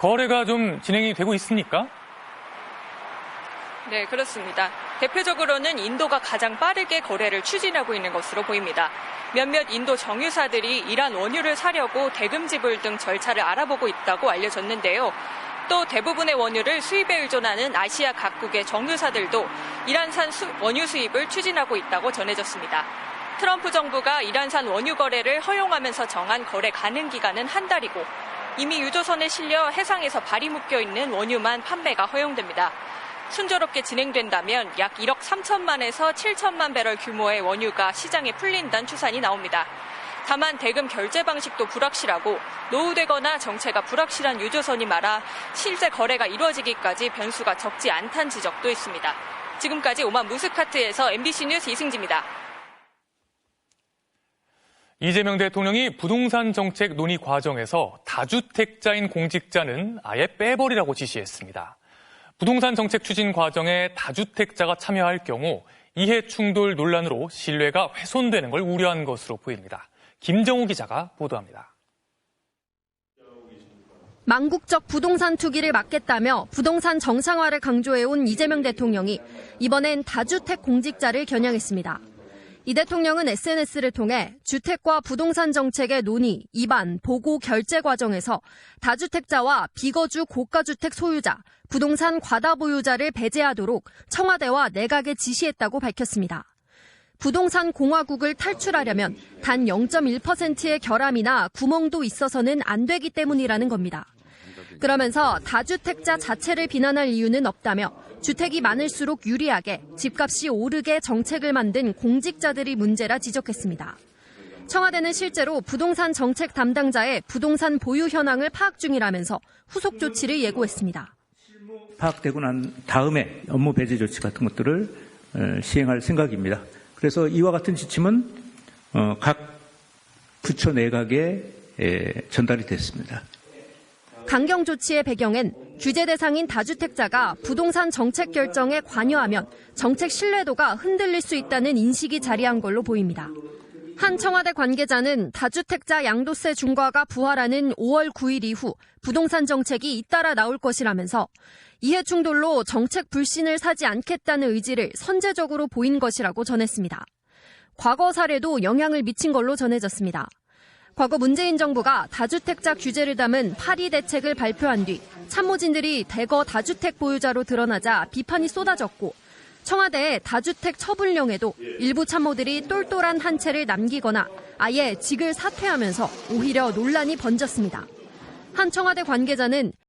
거래가 좀 진행이 되고 있습니까? 네, 그렇습니다. 대표적으로는 인도가 가장 빠르게 거래를 추진하고 있는 것으로 보입니다. 몇몇 인도 정유사들이 이란 원유를 사려고 대금 지불 등 절차를 알아보고 있다고 알려졌는데요. 또 대부분의 원유를 수입에 의존하는 아시아 각국의 정유사들도 이란산 원유 수입을 추진하고 있다고 전해졌습니다. 트럼프 정부가 이란산 원유 거래를 허용하면서 정한 거래 가능 기간은 한 달이고 이미 유조선에 실려 해상에서 발이 묶여 있는 원유만 판매가 허용됩니다. 순조롭게 진행된다면 약 1억 3천만에서 7천만 배럴 규모의 원유가 시장에 풀린다는 추산이 나옵니다. 다만 대금 결제 방식도 불확실하고 노후되거나 정체가 불확실한 유조선이 많아 실제 거래가 이루어지기까지 변수가 적지 않다는 지적도 있습니다. 지금까지 오만 무스카트에서 MBC 뉴스 이승지입니다. 이재명 대통령이 부동산 정책 논의 과정에서 다주택자인 공직자는 아예 빼버리라고 지시했습니다. 부동산 정책 추진 과정에 다주택자가 참여할 경우 이해 충돌 논란으로 신뢰가 훼손되는 걸 우려한 것으로 보입니다. 김정우 기자가 보도합니다. 망국적 부동산 투기를 막겠다며 부동산 정상화를 강조해온 이재명 대통령이 이번엔 다주택 공직자를 겨냥했습니다. 이 대통령은 SNS를 통해 주택과 부동산 정책의 논의, 입안, 보고, 결제 과정에서 다주택자와 비거주 고가주택 소유자, 부동산 과다 보유자를 배제하도록 청와대와 내각에 지시했다고 밝혔습니다. 부동산 공화국을 탈출하려면 단 0.1%의 결함이나 구멍도 있어서는 안 되기 때문이라는 겁니다. 그러면서 다주택자 자체를 비난할 이유는 없다며 주택이 많을수록 유리하게 집값이 오르게 정책을 만든 공직자들이 문제라 지적했습니다. 청와대는 실제로 부동산 정책 담당자의 부동산 보유 현황을 파악 중이라면서 후속 조치를 예고했습니다. 파악되고 난 다음에 업무 배제 조치 같은 것들을 시행할 생각입니다. 그래서 이와 같은 지침은 각 부처 내각에 전달이 됐습니다. 강경 조치의 배경엔 규제 대상인 다주택자가 부동산 정책 결정에 관여하면 정책 신뢰도가 흔들릴 수 있다는 인식이 자리한 걸로 보입니다. 한 청와대 관계자는 다주택자 양도세 중과가 부활하는 5월 9일 이후 부동산 정책이 잇따라 나올 것이라면서 이해 충돌로 정책 불신을 사지 않겠다는 의지를 선제적으로 보인 것이라고 전했습니다. 과거 사례도 영향을 미친 걸로 전해졌습니다. 과거 문재인 정부가 다주택자 규제를 담은 8.2 대책을 발표한 뒤 참모진들이 대거 다주택 보유자로 드러나자 비판이 쏟아졌고 청와대의 다주택 처분령에도 일부 참모들이 똘똘한 한 채를 남기거나 아예 직을 사퇴하면서 오히려 논란이 번졌습니다. 한 청와대 관계자는